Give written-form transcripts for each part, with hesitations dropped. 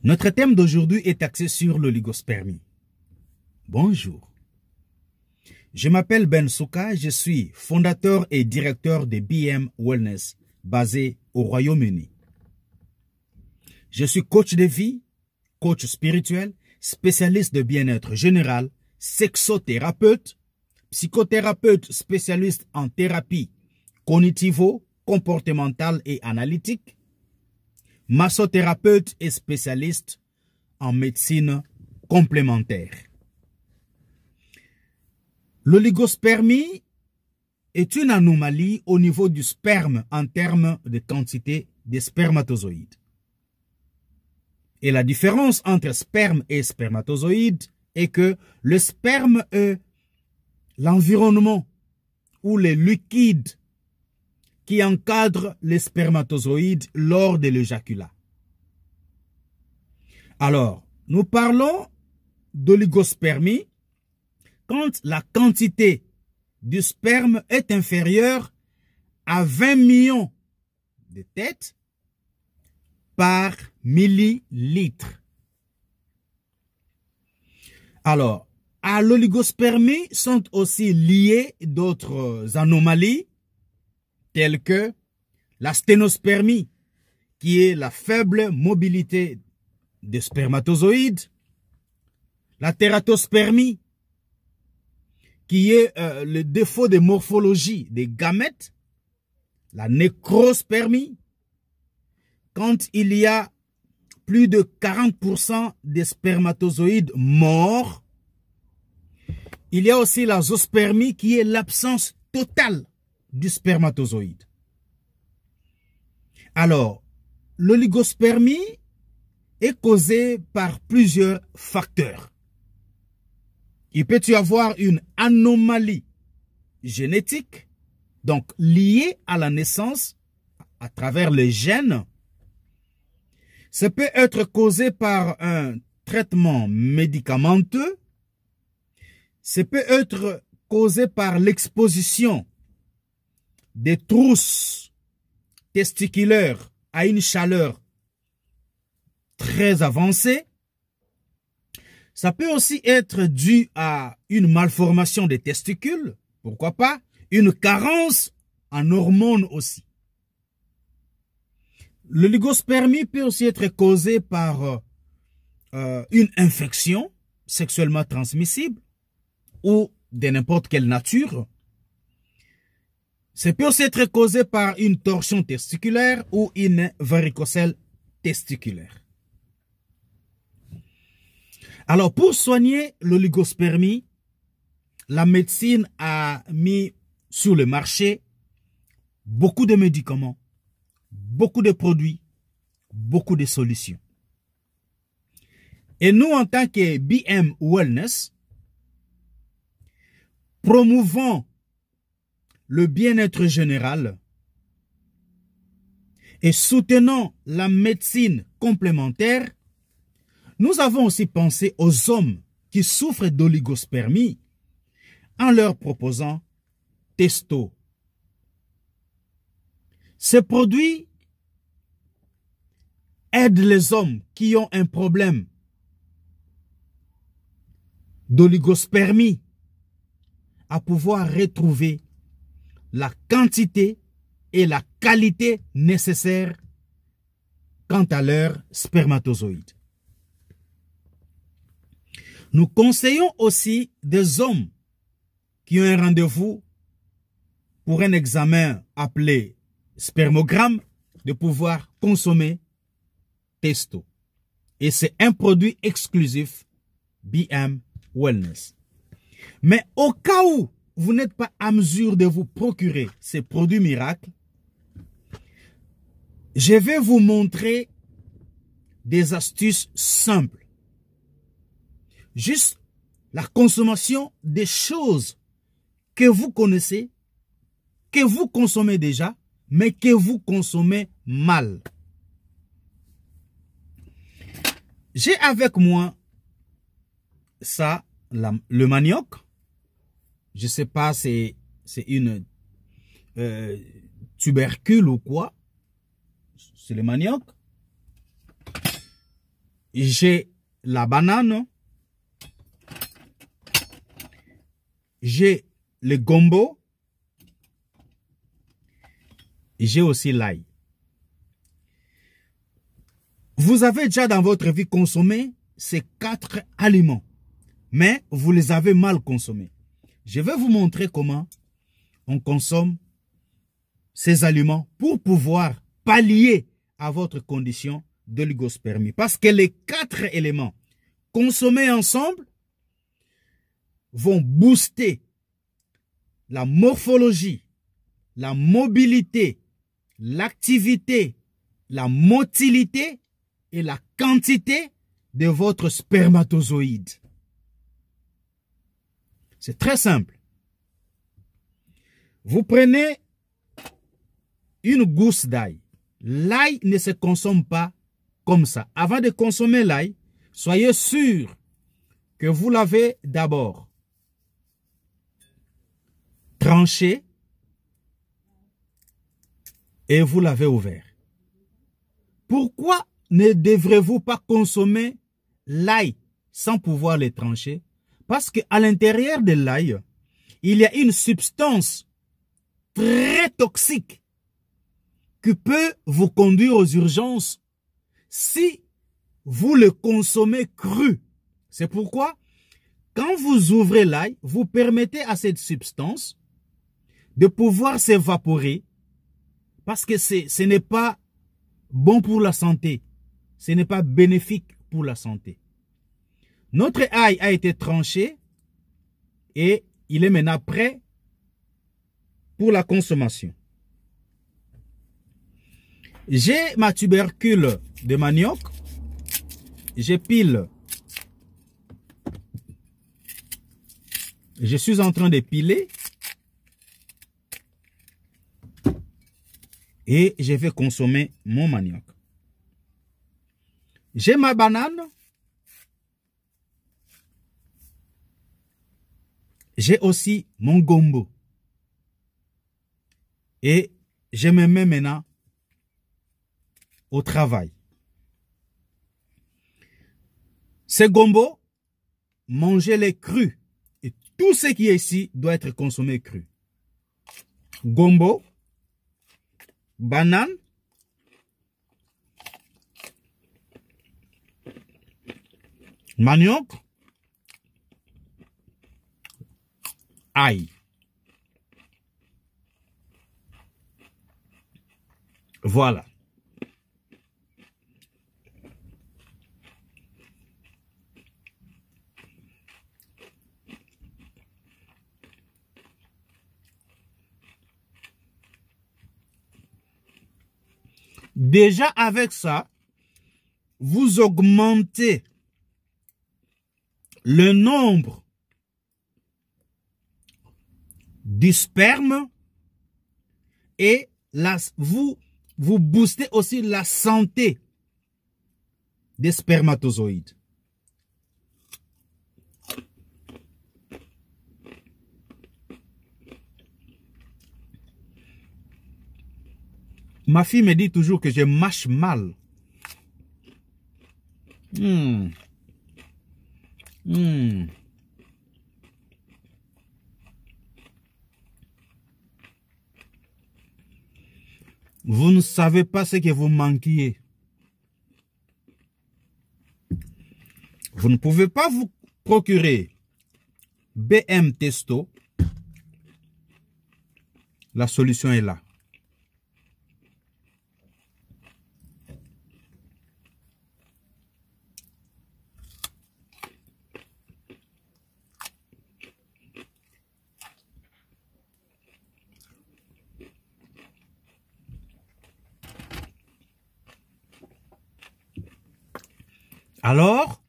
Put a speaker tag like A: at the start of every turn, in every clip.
A: Notre thème d'aujourd'hui est axé sur l'oligospermie. Bonjour. Je m'appelle Ben Souka, je suis fondateur et directeur de BM Wellness, basé au Royaume-Uni. Je suis coach de vie, coach spirituel, spécialiste de bien-être général, sexothérapeute, psychothérapeute spécialiste en thérapie cognitivo-comportementale et analytique, massothérapeute et spécialiste en médecine complémentaire. L'oligospermie est une anomalie au niveau du sperme en termes de quantité de spermatozoïdes. Et la différence entre sperme et spermatozoïde est que le sperme est l'environnement ou les liquides qui encadrent les spermatozoïdes lors de l'éjaculat. Alors, nous parlons d'oligospermie quand la quantité du sperme est inférieure à 20 millions de têtes par millilitre. Alors, à l'oligospermie sont aussi liées d'autres anomalies telles que la sténospermie, qui est la faible mobilité des spermatozoïdes, la tératospermie, qui est le défaut de morphologie des gamètes, la nécrospermie, quand il y a plus de 40% des spermatozoïdes morts. Il y a aussi la zoospermie qui est l'absence totale du spermatozoïde. Alors, l'oligospermie est causée par plusieurs facteurs. Il peut y avoir une anomalie génétique, donc liée à la naissance à travers les gènes. Ça peut être causé par un traitement médicamenteux. Ça peut être causé par l'exposition des trousses testiculaires à une chaleur très avancée. Ça peut aussi être dû à une malformation des testicules, pourquoi pas, une carence en hormones aussi. L'oligospermie peut aussi être causée par une infection sexuellement transmissible ou de n'importe quelle nature. Ça peut aussi être causé par une torsion testiculaire ou une varicocèle testiculaire. Alors, pour soigner l'oligospermie, la médecine a mis sur le marché beaucoup de médicaments, beaucoup de produits, beaucoup de solutions. Et nous, en tant que BM Wellness, promouvons le bien-être général et soutenant la médecine complémentaire. Nous avons aussi pensé aux hommes qui souffrent d'oligospermie en leur proposant Testo. Ce produit aide les hommes qui ont un problème d'oligospermie à pouvoir retrouver la quantité et la qualité nécessaires quant à leurs spermatozoïdes. Nous conseillons aussi des hommes qui ont un rendez-vous pour un examen appelé spermogramme de pouvoir consommer Testo. Et c'est un produit exclusif BM Wellness. Mais au cas où vous n'êtes pas à mesure de vous procurer ces produits miracles, je vais vous montrer des astuces simples. Juste la consommation des choses que vous connaissez, que vous consommez déjà, mais que vous consommez mal. J'ai avec moi ça, le manioc. Je ne sais pas, c'est une tubercule ou quoi. C'est le manioc. j'ai la banane, j'ai le gombo, j'ai aussi l'ail. Vous avez déjà dans votre vie consommé ces 4 aliments, mais vous les avez mal consommés. Je vais vous montrer comment on consomme ces aliments pour pouvoir pallier à votre condition d'oligospermie. Parce que les 4 éléments consommés ensemble vont booster la morphologie, la mobilité, l'activité, la motilité et la quantité de votre spermatozoïde. C'est très simple. Vous prenez une gousse d'ail. L'ail ne se consomme pas comme ça. Avant de consommer l'ail, soyez sûr que vous l'avez d'abord tranché et vous l'avez ouvert. Pourquoi ne devrez-vous pas consommer l'ail sans pouvoir le trancher? Parce qu'à l'intérieur de l'ail, il y a une substance très toxique qui peut vous conduire aux urgences si vous le consommez cru. C'est pourquoi, quand vous ouvrez l'ail, vous permettez à cette substance de pouvoir s'évaporer parce que ce n'est pas bon pour la santé. Ce n'est pas bénéfique pour la santé. Notre ail a été tranché et il est maintenant prêt pour la consommation. J'ai ma tubercule de manioc. J'épile. Je suis en train de piler. Et je vais consommer mon manioc. J'ai ma banane. J'ai aussi mon gombo. Et je me mets maintenant au travail. Ces gombo, mangez-les crus. Et tout ce qui est ici doit être consommé cru. Gombo, banane, manioc, ail. Voilà. Déjà avec ça, vous augmentez le nombre du sperme et vous boostez aussi la santé des spermatozoïdes. Ma fille me dit toujours que je mâche mal. Vous ne savez pas ce que vous manquiez. Vous ne pouvez pas vous procurer BM Testo. La solution est là. Alors,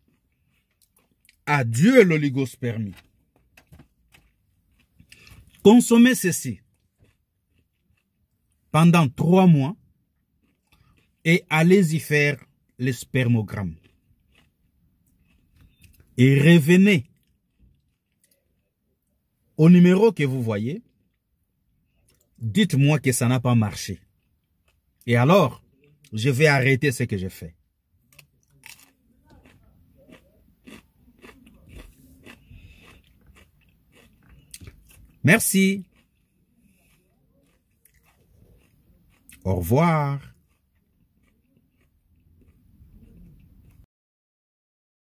A: adieu l'oligospermie. Consommez ceci pendant 3 mois et allez-y faire les spermogrammes. Et revenez au numéro que vous voyez. Dites-moi que ça n'a pas marché. Et alors, je vais arrêter ce que je fais. Merci. Au revoir.